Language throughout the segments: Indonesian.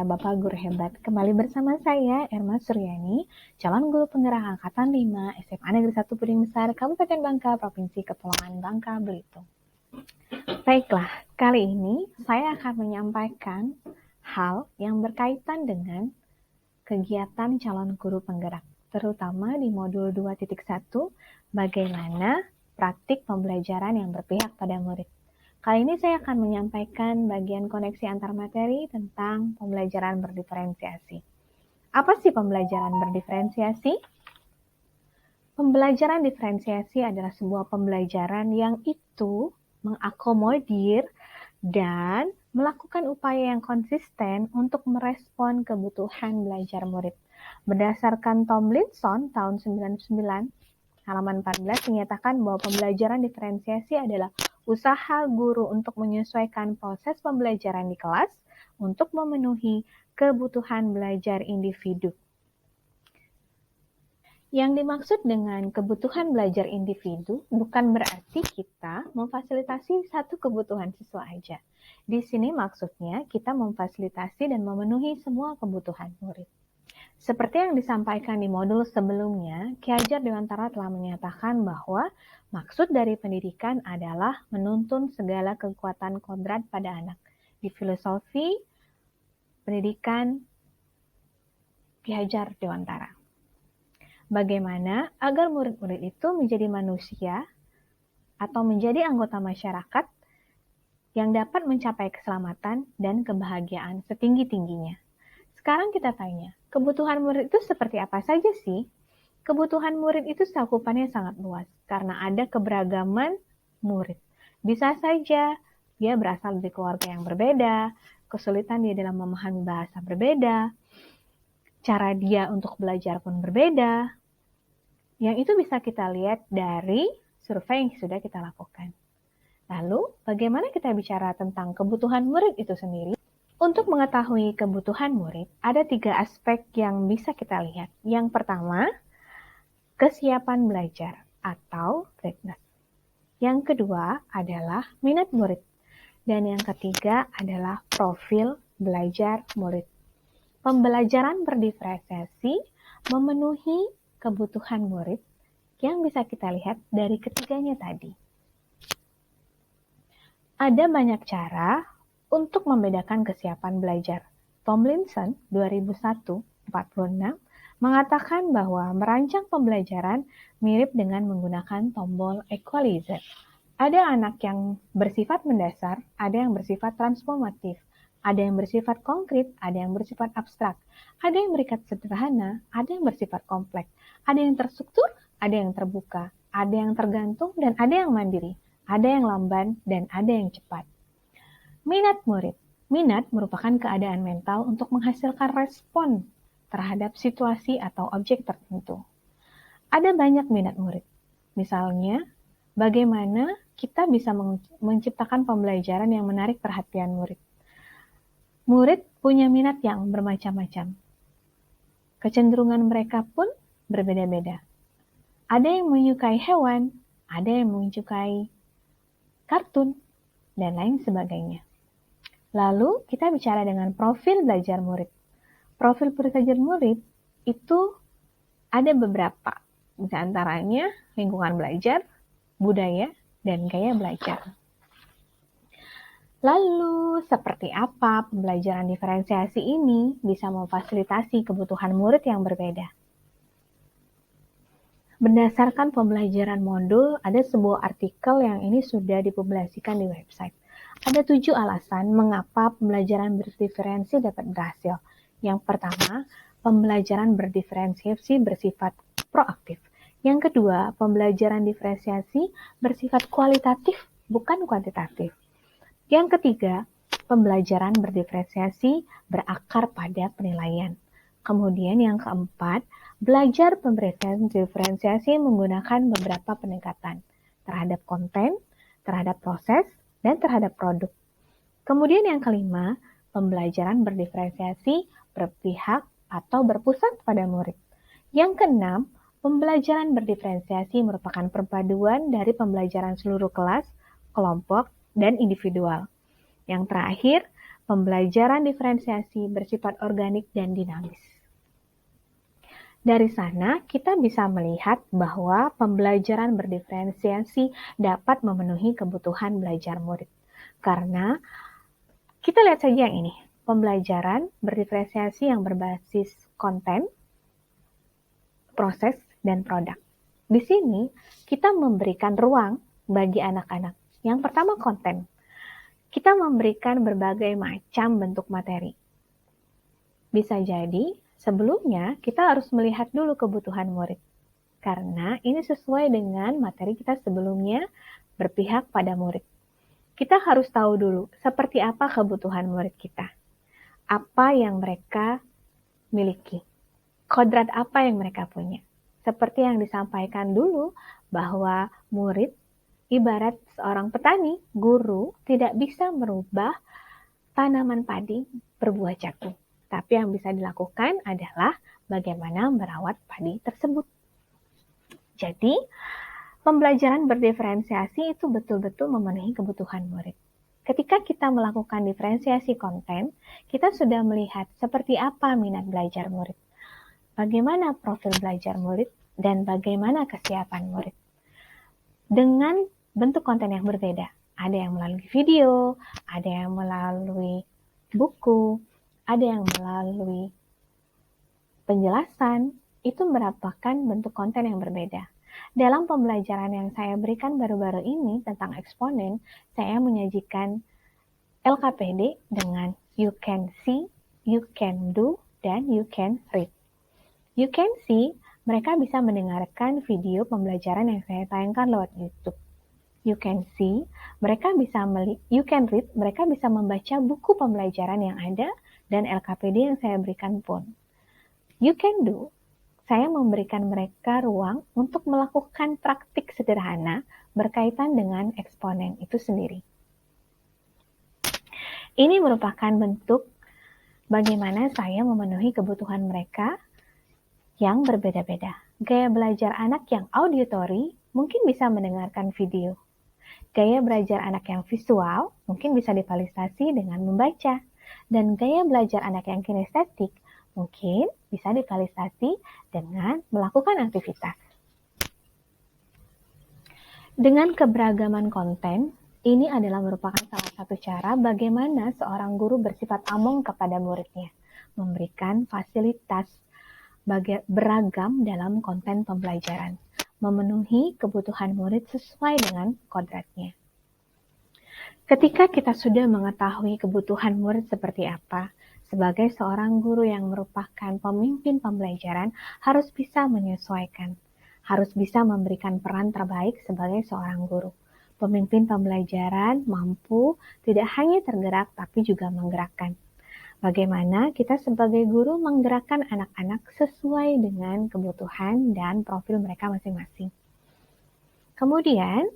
para Bapak Guru hebat. Kembali bersama saya, Erma Suryani, calon guru penggerak Angkatan 5 SMA Negeri 1 Puding Besar, Kabupaten Bangka, Provinsi Kepulauan Bangka, Belitung. Baiklah, kali ini saya akan menyampaikan hal yang berkaitan dengan kegiatan calon guru penggerak, terutama di modul 2.1, bagaimana praktik pembelajaran yang berpihak pada murid. Kali ini saya akan menyampaikan bagian koneksi antar materi tentang pembelajaran berdiferensiasi. Apa sih pembelajaran berdiferensiasi? Pembelajaran diferensiasi adalah sebuah pembelajaran yang itu mengakomodir dan melakukan upaya yang konsisten untuk merespon kebutuhan belajar murid. Berdasarkan Tomlinson tahun 99, halaman 14 menyatakan bahwa pembelajaran diferensiasi adalah usaha guru untuk menyesuaikan proses pembelajaran di kelas untuk memenuhi kebutuhan belajar individu. Yang dimaksud dengan kebutuhan belajar individu bukan berarti kita memfasilitasi satu kebutuhan siswa aja. Di sini maksudnya kita memfasilitasi dan memenuhi semua kebutuhan murid. Seperti yang disampaikan di modul sebelumnya, Ki Hajar Dewantara telah menyatakan bahwa maksud dari pendidikan adalah menuntun segala kekuatan kodrat pada anak. Di filosofi pendidikan Ki Hajar Dewantara. Bagaimana agar murid-murid itu menjadi manusia atau menjadi anggota masyarakat yang dapat mencapai keselamatan dan kebahagiaan setinggi-tingginya. Sekarang kita tanya, kebutuhan murid itu seperti apa saja sih? Kebutuhan murid itu cakupannya sangat luas karena ada keberagaman murid. Bisa saja dia berasal dari keluarga yang berbeda, kesulitan dia dalam memahami bahasa berbeda, cara dia untuk belajar pun berbeda. Yang itu bisa kita lihat dari survei yang sudah kita lakukan. Lalu, bagaimana kita bicara tentang kebutuhan murid itu sendiri? Untuk mengetahui kebutuhan murid, ada 3 aspek yang bisa kita lihat. Yang pertama, kesiapan belajar atau readiness. Yang kedua adalah minat murid. Dan yang ketiga adalah profil belajar murid. Pembelajaran berdiferensiasi memenuhi kebutuhan murid yang bisa kita lihat dari ketiganya tadi. Ada banyak cara untuk membedakan kesiapan belajar. Tomlinson 2001-46 mengatakan bahwa merancang pembelajaran mirip dengan menggunakan tombol equalizer. Ada anak yang bersifat mendasar, ada yang bersifat transformatif, ada yang bersifat konkret, ada yang bersifat abstrak, ada yang berikat sederhana, ada yang bersifat kompleks, ada yang terstruktur, ada yang terbuka, ada yang tergantung, dan ada yang mandiri, ada yang lamban, dan ada yang cepat. Minat murid. Minat merupakan keadaan mental untuk menghasilkan respon terhadap situasi atau objek tertentu. Ada banyak minat murid. Misalnya, bagaimana kita bisa menciptakan pembelajaran yang menarik perhatian murid. Murid punya minat yang bermacam-macam. Kecenderungan mereka pun berbeda-beda. Ada yang menyukai hewan, ada yang menyukai kartun, dan lain sebagainya. Lalu kita bicara dengan profil belajar murid. Profil belajar murid itu ada beberapa, di antaranya lingkungan belajar, budaya, dan gaya belajar. Lalu seperti apa pembelajaran diferensiasi ini bisa memfasilitasi kebutuhan murid yang berbeda? Berdasarkan pembelajaran modul, ada sebuah artikel yang ini sudah dipublikasikan di website. Ada 7 alasan mengapa pembelajaran berdiferensiasi dapat berhasil. Yang pertama, pembelajaran berdiferensiasi bersifat proaktif. Yang kedua, pembelajaran diferensiasi bersifat kualitatif, bukan kuantitatif. Yang ketiga, pembelajaran berdiferensiasi berakar pada penilaian. Kemudian yang keempat, belajar pembelajaran diferensiasi menggunakan beberapa pendekatan terhadap konten, terhadap proses, dan terhadap produk. Kemudian yang kelima, pembelajaran berdiferensiasi berpihak atau berpusat pada murid. Yang keenam, pembelajaran berdiferensiasi merupakan perpaduan dari pembelajaran seluruh kelas, kelompok, dan individual. Yang terakhir, Pembelajaran diferensiasi bersifat organik dan dinamis. Dari sana, kita bisa melihat bahwa pembelajaran berdiferensiasi dapat memenuhi kebutuhan belajar murid. Karena kita lihat saja yang ini, pembelajaran berdiferensiasi yang berbasis konten, proses, dan produk. Di sini, kita memberikan ruang bagi anak-anak. Yang pertama, konten. Kita memberikan berbagai macam bentuk materi. Bisa jadi, sebelumnya kita harus melihat dulu kebutuhan murid. Karena ini sesuai dengan materi kita sebelumnya berpihak pada murid. Kita harus tahu dulu seperti apa kebutuhan murid kita. Apa yang mereka miliki. Kodrat apa yang mereka punya. Seperti yang disampaikan dulu bahwa murid ibarat seorang petani, guru tidak bisa merubah tanaman padi berbuah jagung. Tapi yang bisa dilakukan adalah bagaimana merawat padi tersebut. Jadi, pembelajaran berdiferensiasi itu betul-betul memenuhi kebutuhan murid. Ketika kita melakukan diferensiasi konten, kita sudah melihat seperti apa minat belajar murid, bagaimana profil belajar murid, dan bagaimana kesiapan murid. Dengan bentuk konten yang berbeda, ada yang melalui video, ada yang melalui buku, ada yang melalui penjelasan, itu merupakan bentuk konten yang berbeda. Dalam pembelajaran yang saya berikan baru-baru ini tentang eksponen, saya menyajikan LKPD dengan you can see, you can do, dan you can read. You can see, mereka bisa mendengarkan video pembelajaran yang saya tayangkan lewat YouTube. You can see, you can read, mereka bisa membaca buku pembelajaran yang ada dan LKPD yang saya berikan pun. You can do, saya memberikan mereka ruang untuk melakukan praktik sederhana berkaitan dengan eksponen itu sendiri. Ini merupakan bentuk bagaimana saya memenuhi kebutuhan mereka yang berbeda-beda. Gaya belajar anak yang auditory mungkin bisa mendengarkan video. Gaya belajar anak yang visual mungkin bisa difasilitasi dengan membaca. Dan gaya belajar anak yang kinestetik mungkin bisa difasilitasi dengan melakukan aktivitas. Dengan keberagaman konten, ini adalah merupakan salah satu cara bagaimana seorang guru bersifat among kepada muridnya, memberikan fasilitas beragam dalam konten pembelajaran, memenuhi kebutuhan murid sesuai dengan kodratnya. Ketika kita sudah mengetahui kebutuhan murid seperti apa, sebagai seorang guru yang merupakan pemimpin pembelajaran harus bisa menyesuaikan, harus bisa memberikan peran terbaik sebagai seorang guru. Pemimpin pembelajaran mampu tidak hanya tergerak tapi juga menggerakkan. Bagaimana kita sebagai guru menggerakkan anak-anak sesuai dengan kebutuhan dan profil mereka masing-masing. Kemudian,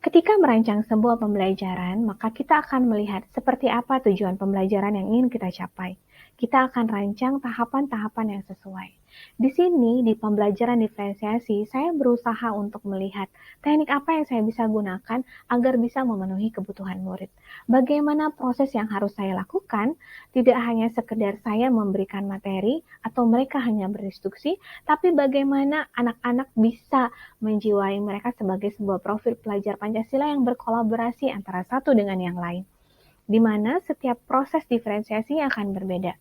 ketika merancang sebuah pembelajaran, maka kita akan melihat seperti apa tujuan pembelajaran yang ingin kita capai. Kita akan rancang tahapan-tahapan yang sesuai. Di sini, di pembelajaran diferensiasi, saya berusaha untuk melihat teknik apa yang saya bisa gunakan agar bisa memenuhi kebutuhan murid. Bagaimana proses yang harus saya lakukan, tidak hanya sekedar saya memberikan materi atau mereka hanya berinstruksi, tapi bagaimana anak-anak bisa menjiwai mereka sebagai sebuah profil pelajar Pancasila yang berkolaborasi antara satu dengan yang lain, di mana setiap proses diferensiasi akan berbeda.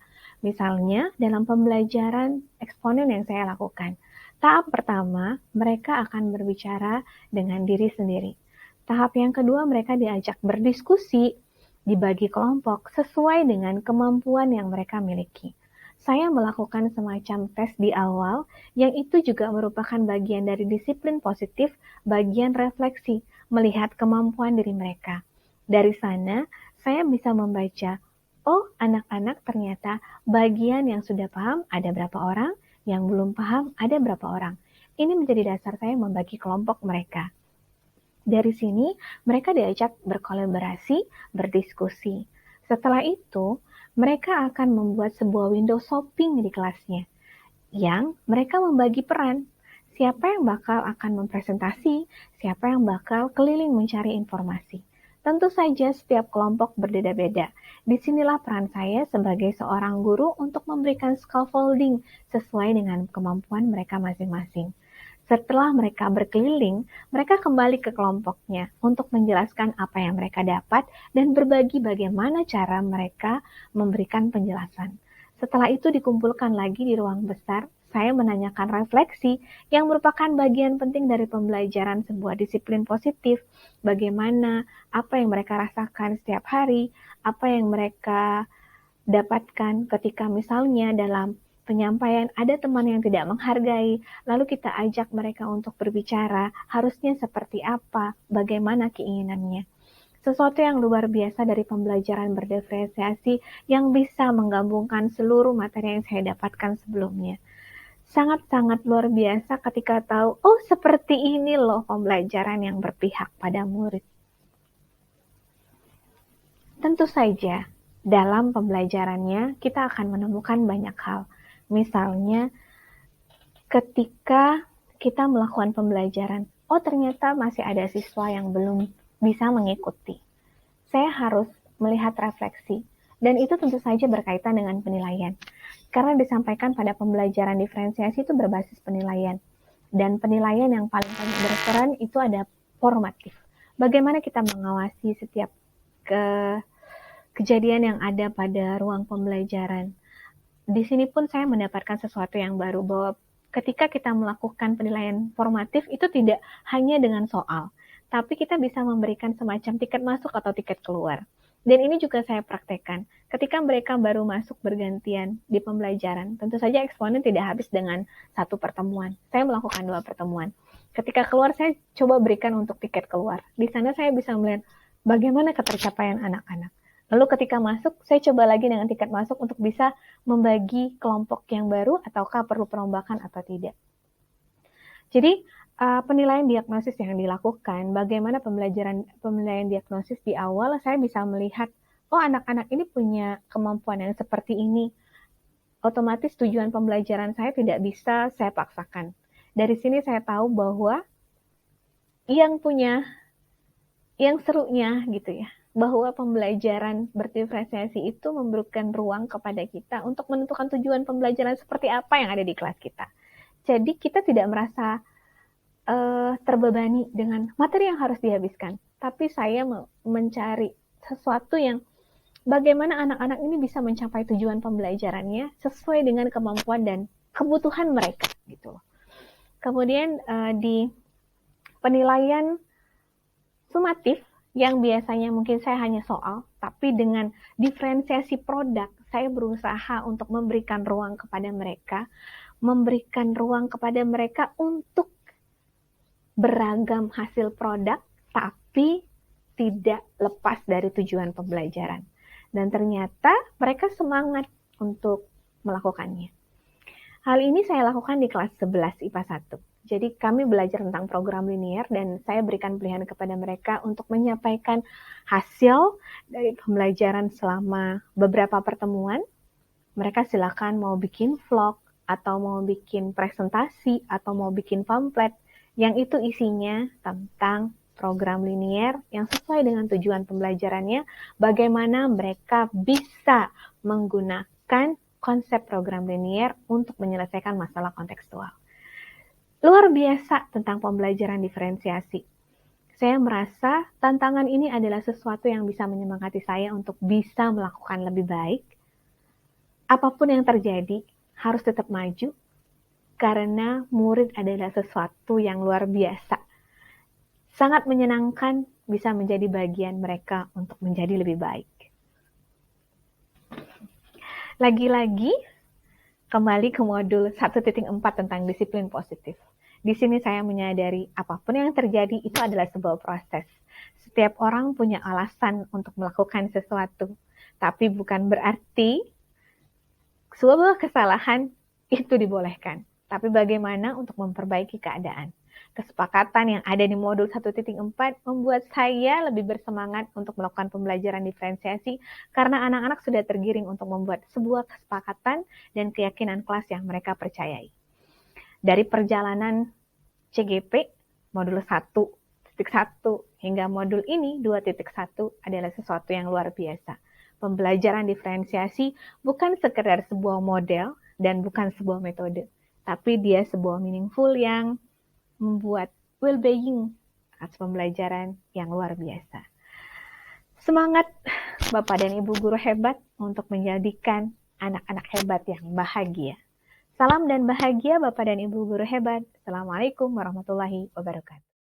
Misalnya, dalam pembelajaran eksponen yang saya lakukan, tahap pertama, mereka akan berbicara dengan diri sendiri. Tahap yang kedua, mereka diajak berdiskusi, dibagi kelompok sesuai dengan kemampuan yang mereka miliki. Saya melakukan semacam tes di awal, yang itu juga merupakan bagian dari disiplin positif, bagian refleksi, melihat kemampuan diri mereka. Dari sana, saya bisa membaca, oh, anak-anak ternyata bagian yang sudah paham ada berapa orang, yang belum paham ada berapa orang. Ini menjadi dasar saya membagi kelompok mereka. Dari sini, mereka diajak berkolaborasi, berdiskusi. Setelah itu, mereka akan membuat sebuah window shopping di kelasnya, yang mereka membagi peran. Siapa yang bakal akan mempresentasi, siapa yang bakal keliling mencari informasi. Tentu saja setiap kelompok berbeda-beda. Disinilah peran saya sebagai seorang guru untuk memberikan scaffolding sesuai dengan kemampuan mereka masing-masing. Setelah mereka berkeliling, mereka kembali ke kelompoknya untuk menjelaskan apa yang mereka dapat dan berbagi bagaimana cara mereka memberikan penjelasan. Setelah itu dikumpulkan lagi di ruang besar, saya menanyakan refleksi yang merupakan bagian penting dari pembelajaran sebuah disiplin positif. Bagaimana, apa yang mereka rasakan setiap hari, apa yang mereka dapatkan ketika misalnya dalam penyampaian ada teman yang tidak menghargai, lalu kita ajak mereka untuk berbicara, harusnya seperti apa, bagaimana keinginannya. Sesuatu yang luar biasa dari pembelajaran berdiferensiasi yang bisa menggabungkan seluruh materi yang saya dapatkan sebelumnya. Sangat-sangat luar biasa ketika tahu, oh seperti ini loh pembelajaran yang berpihak pada murid. Tentu saja, dalam pembelajarannya kita akan menemukan banyak hal. Misalnya, ketika kita melakukan pembelajaran, oh ternyata masih ada siswa yang belum bisa mengikuti. Saya harus melihat refleksi, dan itu tentu saja berkaitan dengan penilaian. Karena disampaikan pada pembelajaran diferensiasi itu berbasis penilaian. Dan penilaian yang paling banyak berperan itu ada formatif. Bagaimana kita mengawasi setiap kejadian yang ada pada ruang pembelajaran. Di sini pun saya mendapatkan sesuatu yang baru, bahwa ketika kita melakukan penilaian formatif itu tidak hanya dengan soal, tapi kita bisa memberikan semacam tiket masuk atau tiket keluar. Dan ini juga saya praktekkan. Ketika mereka baru masuk bergantian di pembelajaran, tentu saja eksponen tidak habis dengan satu pertemuan. Saya melakukan 2 pertemuan. Ketika keluar, saya coba berikan untuk tiket keluar. Di sana saya bisa melihat bagaimana ketercapaian anak-anak. Lalu ketika masuk, saya coba lagi dengan tiket masuk untuk bisa membagi kelompok yang baru, ataukah perlu perombakan atau tidak. Jadi, penilaian diagnosis yang dilakukan, bagaimana penilaian diagnosis di awal, saya bisa melihat, oh anak-anak ini punya kemampuan yang seperti ini. Otomatis tujuan pembelajaran saya tidak bisa saya paksakan. Dari sini saya tahu bahwa yang serunya gitu ya, bahwa pembelajaran berdiferensiasi itu memberikan ruang kepada kita untuk menentukan tujuan pembelajaran seperti apa yang ada di kelas kita. Jadi kita tidak merasa terbebani dengan materi yang harus dihabiskan, tapi saya mencari sesuatu yang bagaimana anak-anak ini bisa mencapai tujuan pembelajarannya sesuai dengan kemampuan dan kebutuhan mereka gitu. Kemudian di penilaian sumatif yang biasanya mungkin saya hanya soal, tapi dengan diferensiasi produk, saya berusaha untuk memberikan ruang kepada mereka untuk beragam hasil produk, tapi tidak lepas dari tujuan pembelajaran. Dan ternyata mereka semangat untuk melakukannya. Hal ini saya lakukan di kelas 11 IPA 1. Jadi kami belajar tentang program linear dan saya berikan pilihan kepada mereka untuk menyampaikan hasil dari pembelajaran selama beberapa pertemuan. Mereka silakan mau bikin vlog, atau mau bikin presentasi, atau mau bikin pamflet, yang itu isinya tentang program linear yang sesuai dengan tujuan pembelajarannya, bagaimana mereka bisa menggunakan konsep program linear untuk menyelesaikan masalah kontekstual. Luar biasa tentang pembelajaran diferensiasi. Saya merasa tantangan ini adalah sesuatu yang bisa menyemangati saya untuk bisa melakukan lebih baik. Apapun yang terjadi, harus tetap maju, karena murid adalah sesuatu yang luar biasa. Sangat menyenangkan bisa menjadi bagian mereka untuk menjadi lebih baik. Lagi-lagi, kembali ke modul 1.4 tentang disiplin positif. Di sini saya menyadari apapun yang terjadi itu adalah sebuah proses. Setiap orang punya alasan untuk melakukan sesuatu, tapi bukan berarti sebuah kesalahan itu dibolehkan. Tapi bagaimana untuk memperbaiki keadaan. Kesepakatan yang ada di modul 1.4 membuat saya lebih bersemangat untuk melakukan pembelajaran diferensiasi karena anak-anak sudah tergiring untuk membuat sebuah kesepakatan dan keyakinan kelas yang mereka percayai. Dari perjalanan CGP modul 1 hingga modul ini 2.1 adalah sesuatu yang luar biasa. Pembelajaran diferensiasi bukan sekedar sebuah model dan bukan sebuah metode, tapi dia sebuah meaningful yang membuat well-being atas pembelajaran yang luar biasa. Semangat Bapak dan Ibu guru hebat untuk menjadikan anak-anak hebat yang bahagia. Salam dan bahagia Bapak dan Ibu guru hebat. Assalamualaikum warahmatullahi wabarakatuh.